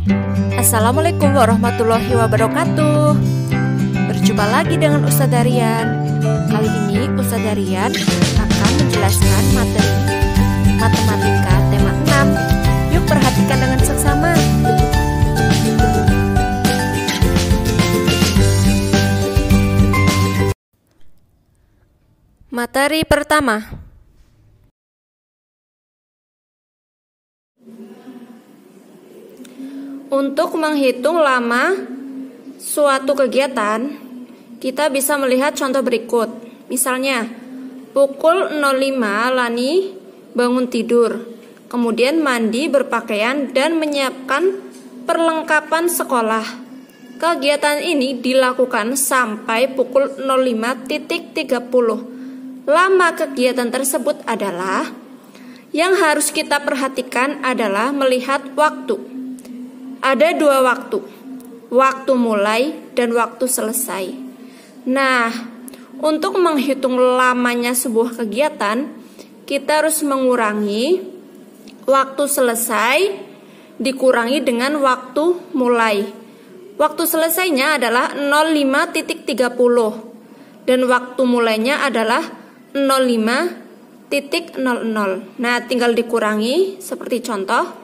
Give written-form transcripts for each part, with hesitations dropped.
Assalamualaikum warahmatullahi wabarakatuh. Berjumpa lagi dengan Ustadzah Rian. Kali ini Ustadzah Rian akan menjelaskan materi matematika tema 6. Yuk perhatikan dengan seksama. Materi pertama. Untuk menghitung lama suatu kegiatan, kita bisa melihat contoh berikut. Misalnya, pukul 05 Lani bangun tidur, kemudian mandi, berpakaian, dan menyiapkan perlengkapan sekolah. Kegiatan ini dilakukan sampai pukul 05.30. Lama kegiatan tersebut adalah, yang harus kita perhatikan adalah melihat waktu. Ada dua waktu mulai dan waktu selesai. Nah, untuk menghitung lamanya sebuah kegiatan, kita harus mengurangi waktu selesai dikurangi dengan waktu mulai. Waktu selesainya adalah 05.30 dan waktu mulainya adalah 05.00. Nah, tinggal dikurangi seperti contoh.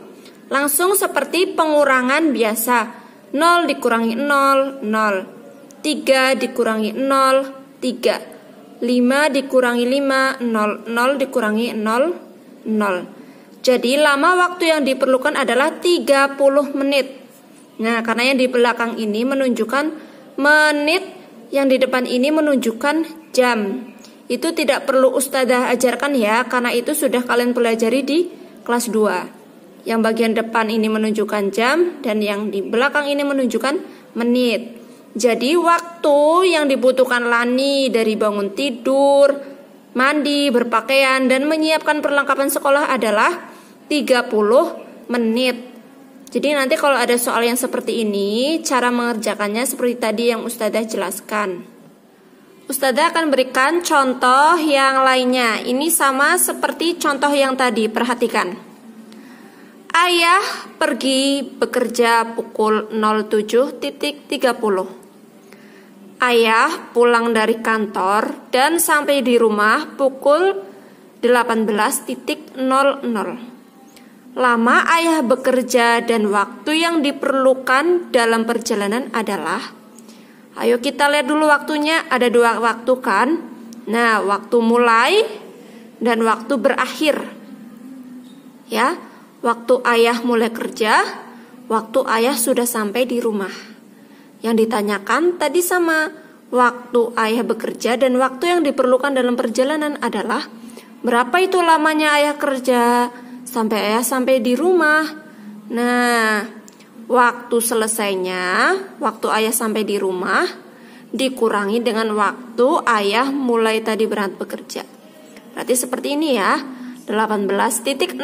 Langsung seperti pengurangan biasa. 0 dikurangi 0, 0. 3 dikurangi 0, 3. 5 dikurangi 5, 0. 0 dikurangi 0, 0. Jadi lama waktu yang diperlukan adalah 30 menit. Nah, karena yang di belakang ini menunjukkan menit, yang di depan ini menunjukkan jam. Itu tidak perlu Ustadzah ajarkan ya, karena itu sudah kalian pelajari di kelas 2. Yang bagian depan ini menunjukkan jam dan yang di belakang ini menunjukkan menit. Jadi waktu yang dibutuhkan Lani dari bangun tidur, mandi, berpakaian, dan menyiapkan perlengkapan sekolah adalah 30 menit. Jadi nanti kalau ada soal yang seperti ini, cara mengerjakannya seperti tadi yang Ustadzah jelaskan. Ustadzah akan berikan contoh yang lainnya. Ini sama seperti contoh yang tadi, perhatikan. Ayah pergi bekerja pukul 07.30. Ayah pulang dari kantor dan sampai di rumah pukul 18.00. Lama ayah bekerja dan waktu yang diperlukan dalam perjalanan adalah, ayo kita lihat dulu waktunya, ada dua waktu kan. Nah, waktu mulai dan waktu berakhir. Ya, waktu ayah mulai kerja, waktu ayah sudah sampai di rumah. Yang ditanyakan tadi sama, waktu ayah bekerja dan waktu yang diperlukan dalam perjalanan adalah, berapa itu lamanya ayah kerja sampai ayah sampai di rumah. Nah, waktu selesainya, waktu ayah sampai di rumah dikurangi dengan waktu ayah mulai tadi berangkat bekerja. Berarti seperti ini ya, 18.00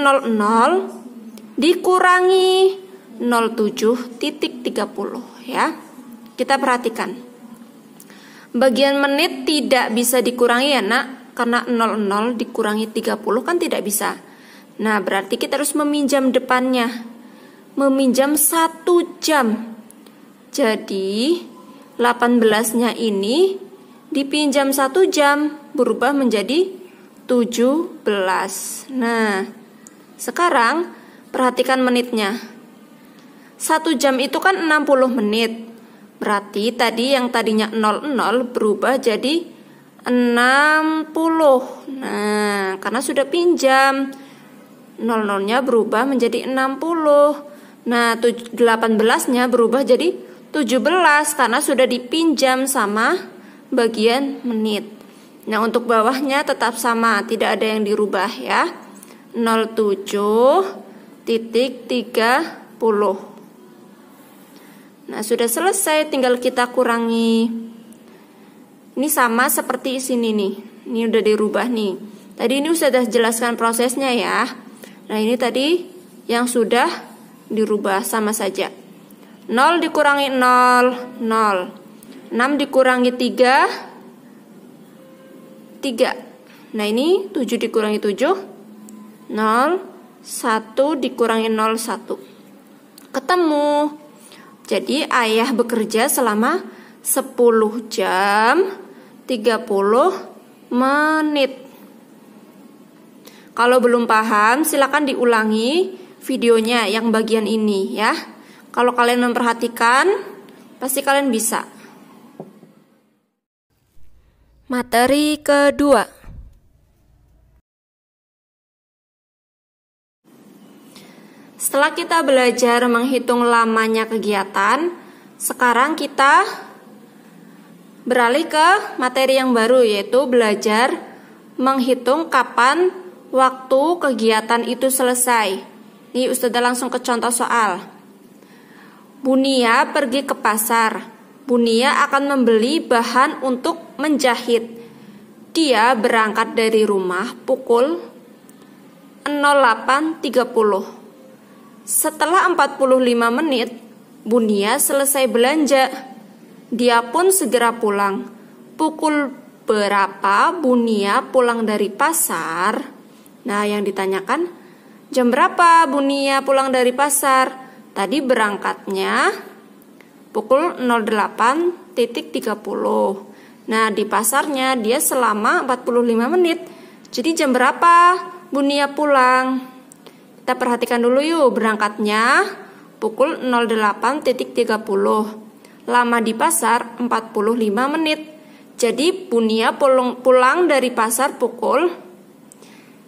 dikurangi 07.30 ya. Kita perhatikan. Bagian menit tidak bisa dikurangi ya nak, karena 00 dikurangi 30 kan tidak bisa. Nah, berarti kita harus meminjam depannya. Meminjam 1 jam. Jadi 18-nya ini dipinjam 1 jam, berubah menjadi 17. Nah, sekarang perhatikan menitnya. 1 jam itu kan 60 menit. Berarti tadi yang tadinya 00 berubah jadi 60. Nah, karena sudah pinjam, 00-nya berubah menjadi 60. Nah, 18-nya berubah jadi 17 karena sudah dipinjam sama bagian menit. Nah, untuk bawahnya tetap sama, tidak ada yang dirubah ya. 07.30. Nah, sudah selesai, tinggal kita kurangi. Ini sama seperti sini nih. Ini udah dirubah nih. Tadi ini sudah jelaskan prosesnya ya. Nah, ini tadi yang sudah dirubah sama saja. 0 dikurangi 0, 0. 6 dikurangi 3, 3. Nah, ini 7 dikurangi 7, 0. 1 dikurangi 0, 1. ketemu. Jadi ayah bekerja selama 10 jam 30 menit. Kalau belum paham, silakan diulangi videonya yang bagian ini ya. Kalau kalian memperhatikan, pasti kalian bisa. Materi kedua. Setelah kita belajar menghitung lamanya kegiatan, sekarang kita beralih ke materi yang baru, yaitu belajar menghitung kapan waktu kegiatan itu selesai. Nih Ustazah langsung ke contoh soal. Bunia pergi ke pasar. Bunia akan membeli bahan untuk menjahit. Dia berangkat dari rumah pukul 08.30. Setelah 45 menit, Bunia selesai belanja. Dia pun segera pulang. Pukul berapa Bunia pulang dari pasar? Nah, yang ditanyakan, jam berapa Bunia pulang dari pasar? Tadi berangkatnya pukul 08.30. Nah, di pasarnya dia selama 45 menit. Jadi jam berapa Bunia pulang? Kita perhatikan dulu yuk, berangkatnya pukul 08.30. Lama di pasar 45 menit. Jadi Bunia pulang dari pasar pukul,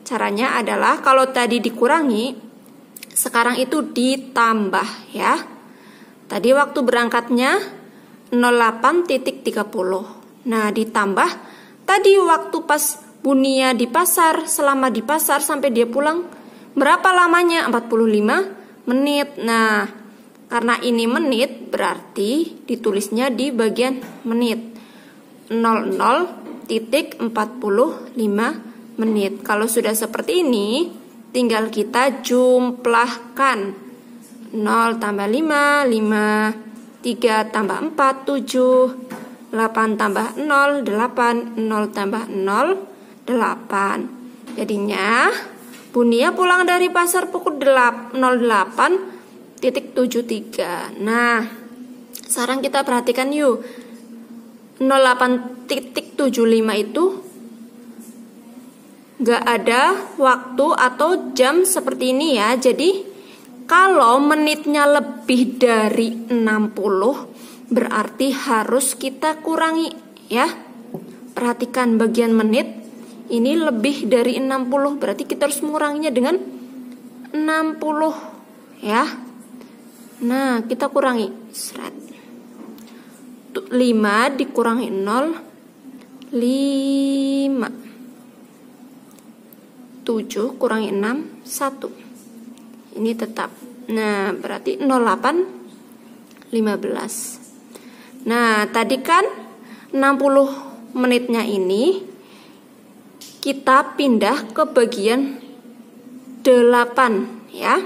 caranya adalah kalau tadi dikurangi, sekarang itu ditambah ya. Tadi waktu berangkatnya 08.30. Nah, ditambah tadi waktu pas Bunia di pasar, selama di pasar sampai dia pulang, berapa lamanya? 45 menit. Nah, karena ini menit, berarti ditulisnya di bagian menit. 00.45 menit. Kalau sudah seperti ini, tinggal kita jumlahkan. 0 tambah 5, 5, 3 tambah 4, 7, 8 tambah 0, 8, 0 tambah 0, 8. Jadinya Bunia pulang dari pasar pukul 08.73. Nah, sekarang kita perhatikan yuk. 08.75 itu gak ada waktu atau jam seperti ini ya. Jadi kalau menitnya lebih dari 60, berarti harus kita kurangi ya. Perhatikan bagian menit, ini lebih dari 60, berarti kita harus menguranginya dengan 60 ya. Nah, kita kurangi 5 dikurangi 0, 5. 7 kurangi 6, 1. Ini tetap. Nah, berarti 08.15. Nah, tadi kan 60 menitnya ini kita pindah ke bagian 8 ya.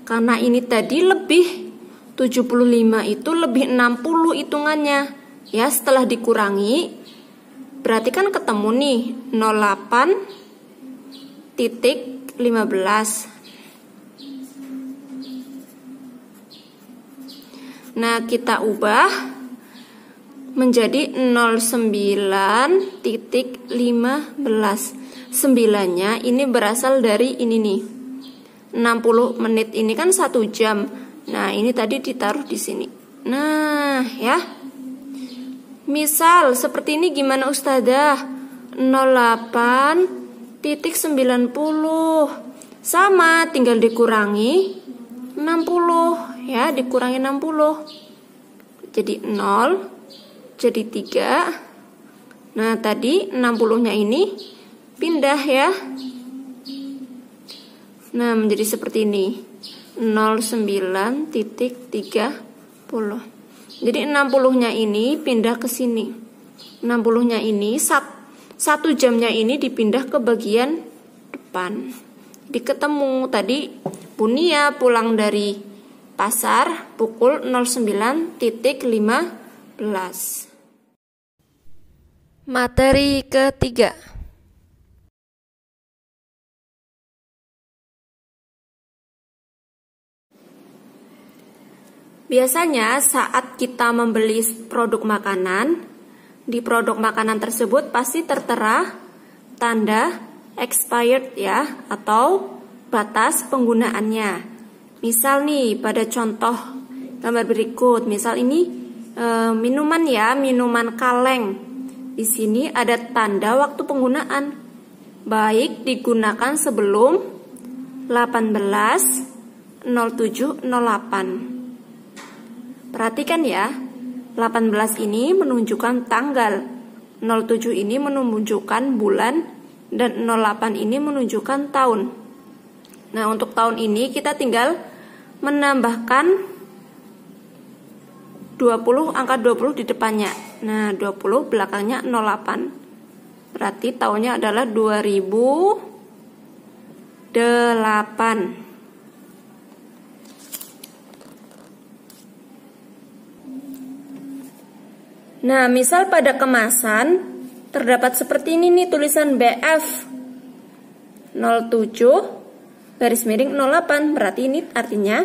Karena ini tadi lebih 75 itu lebih 60 hitungannya. Ya, setelah dikurangi berarti kan ketemu nih 08.15. Nah, kita ubah menjadi 09.15. 9-nya ini berasal dari ini nih. 60 menit ini kan 1 jam. Nah, ini tadi ditaruh di sini. Nah, ya. Misal seperti ini gimana Ustazah? 08.90. Sama, tinggal dikurangi 60 ya, dikurangi 60. Jadi 0, jadi 3. Nah, tadi 60-nya ini pindah ya. Nah, menjadi seperti ini. 09.30. Jadi 60-nya ini pindah ke sini. 60-nya ini 1 jamnya ini dipindah ke bagian depan. Jadi ketemu tadi Bunia pulang dari pasar pukul 09.15. Materi ketiga. Biasanya saat kita membeli produk makanan, di produk makanan tersebut pasti tertera tanda expired ya, atau batas penggunaannya. Misal nih pada contoh gambar berikut, misal ini minuman ya, minuman kaleng. Di sini ada tanda waktu penggunaan, baik digunakan sebelum 18.07.08. Perhatikan ya, 18 ini menunjukkan tanggal, 07 ini menunjukkan bulan, dan 08 ini menunjukkan tahun. Nah, untuk tahun ini kita tinggal menambahkan 20, angka 20 di depannya. Nah, 20 belakangnya 08. Berarti tahunnya adalah 2008. Nah, misal pada kemasan terdapat seperti ini nih tulisan BF 07 garis miring 08. Berarti ini artinya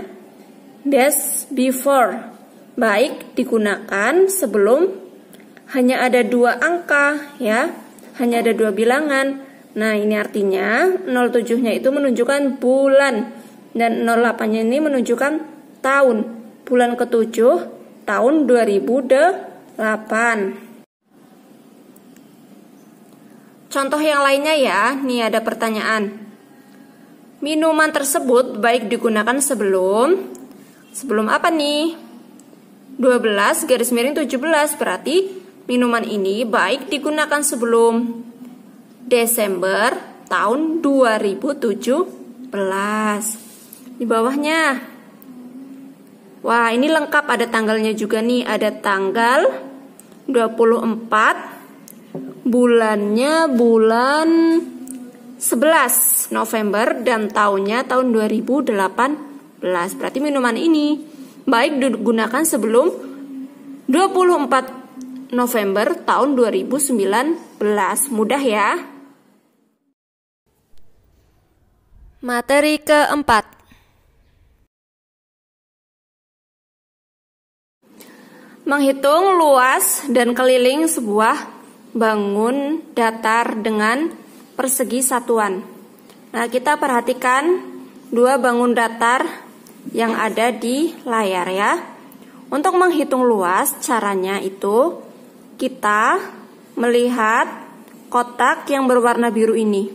days before, baik digunakan sebelum, hanya ada 2 angka ya, hanya ada 2 bilangan. Nah, ini artinya 07-nya itu menunjukkan bulan dan 08-nya ini menunjukkan tahun. Bulan ke-7 tahun 2008. Contoh yang lainnya ya, nih ada pertanyaan. Minuman tersebut baik digunakan sebelum apa nih? 12 garis miring 17, berarti minuman ini baik digunakan sebelum Desember tahun 2017. Di bawahnya, wah ini lengkap, ada tanggalnya juga nih, ada tanggal 24, bulannya bulan 11 November, dan tahunnya tahun 2018. Berarti minuman ini baik digunakan sebelum 24 November tahun 2019. Mudah ya. Materi keempat. Menghitung luas dan keliling sebuah bangun datar dengan persegi satuan. Nah, kita perhatikan 2 bangun datar yang ada di layar ya. Untuk menghitung luas, caranya itu kita melihat kotak yang berwarna biru ini,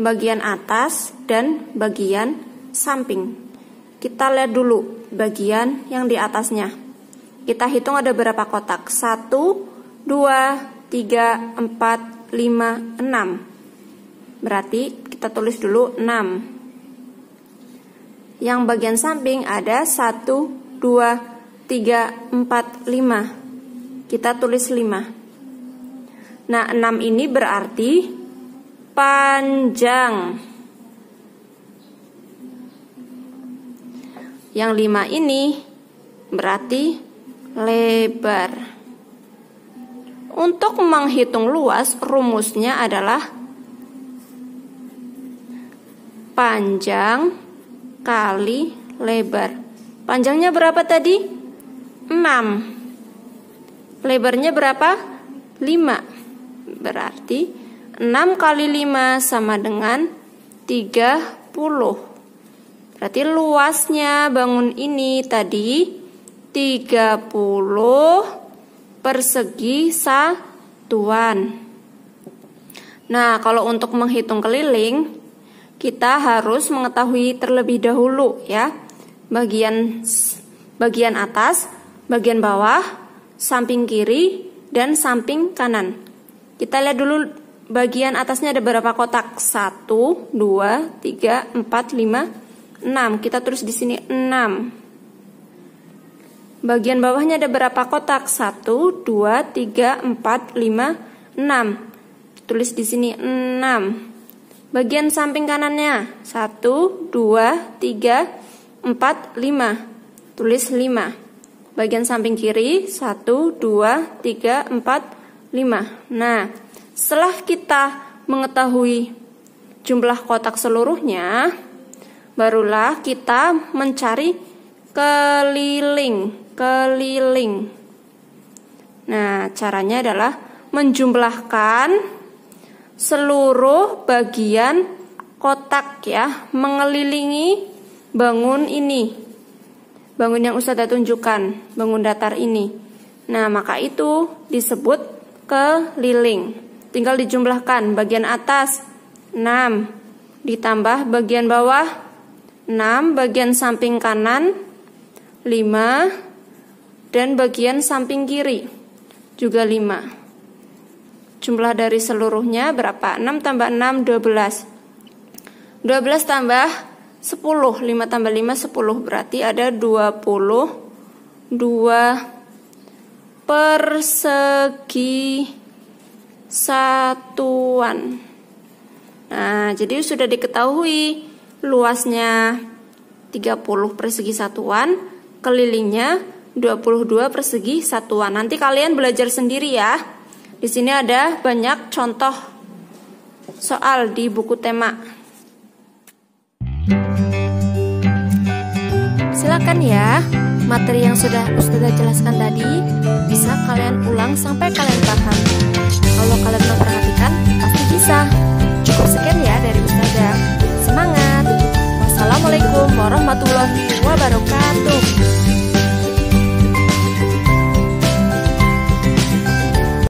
bagian atas dan bagian samping. Kita lihat dulu bagian yang di atasnya. Kita hitung ada berapa kotak? 1, 2, 3, 4, 5, 6. Berarti kita tulis dulu 6. Yang bagian samping ada 1, 2, 3, 4, 5. Kita tulis 5. Nah, 6 ini berarti panjang. Yang 5 ini berarti lebar. Untuk menghitung luas, rumusnya adalah panjang kali lebar. Panjangnya berapa tadi? 6. Lebarnya berapa? 5. Berarti 6 kali 5 sama dengan 30. Berarti luasnya bangun ini tadi 30 persegi satuan. Nah, kalau untuk menghitung keliling, kita harus mengetahui terlebih dahulu ya, bagian atas, bagian bawah, samping kiri, dan samping kanan. Kita lihat dulu bagian atasnya ada berapa kotak? 1, 2, 3, 4, 5, 6. Kita tulis di sini 6. Bagian bawahnya ada berapa kotak? 1, 2, 3, 4, 5, 6. Tulis di sini 6. Bagian samping kanannya 1, 2, 3, 4, 5. Tulis 5. Bagian samping kiri 1, 2, 3, 4, 5. Nah, setelah kita mengetahui jumlah kotak seluruhnya, barulah kita mencari keliling, keliling. Nah, caranya adalah menjumlahkan seluruh bagian kotak ya, mengelilingi bangun ini. Bangun yang Ustazah tunjukkan, bangun datar ini. Nah, maka itu disebut keliling. Tinggal dijumlahkan bagian atas 6, ditambah bagian bawah 6, bagian samping kanan 5, dan bagian samping kiri juga 5. Jumlah dari seluruhnya berapa? 6 tambah 6, 12. 12 tambah 10, 5 tambah 5, 10. Berarti ada 22 persegi satuan. Nah, jadi sudah diketahui luasnya 30 persegi satuan, kelilingnya 22 persegi satuan. Nanti kalian belajar sendiri ya. Di sini ada banyak contoh soal di buku tema. Silakan ya, materi yang sudah Ustazah jelaskan tadi bisa kalian ulang sampai kalian paham. Kalau kalian memperhatikan, pasti bisa. Cukup sekian ya dari Ustazah. Semangat. Wassalamualaikum warahmatullahi wabarakatuh.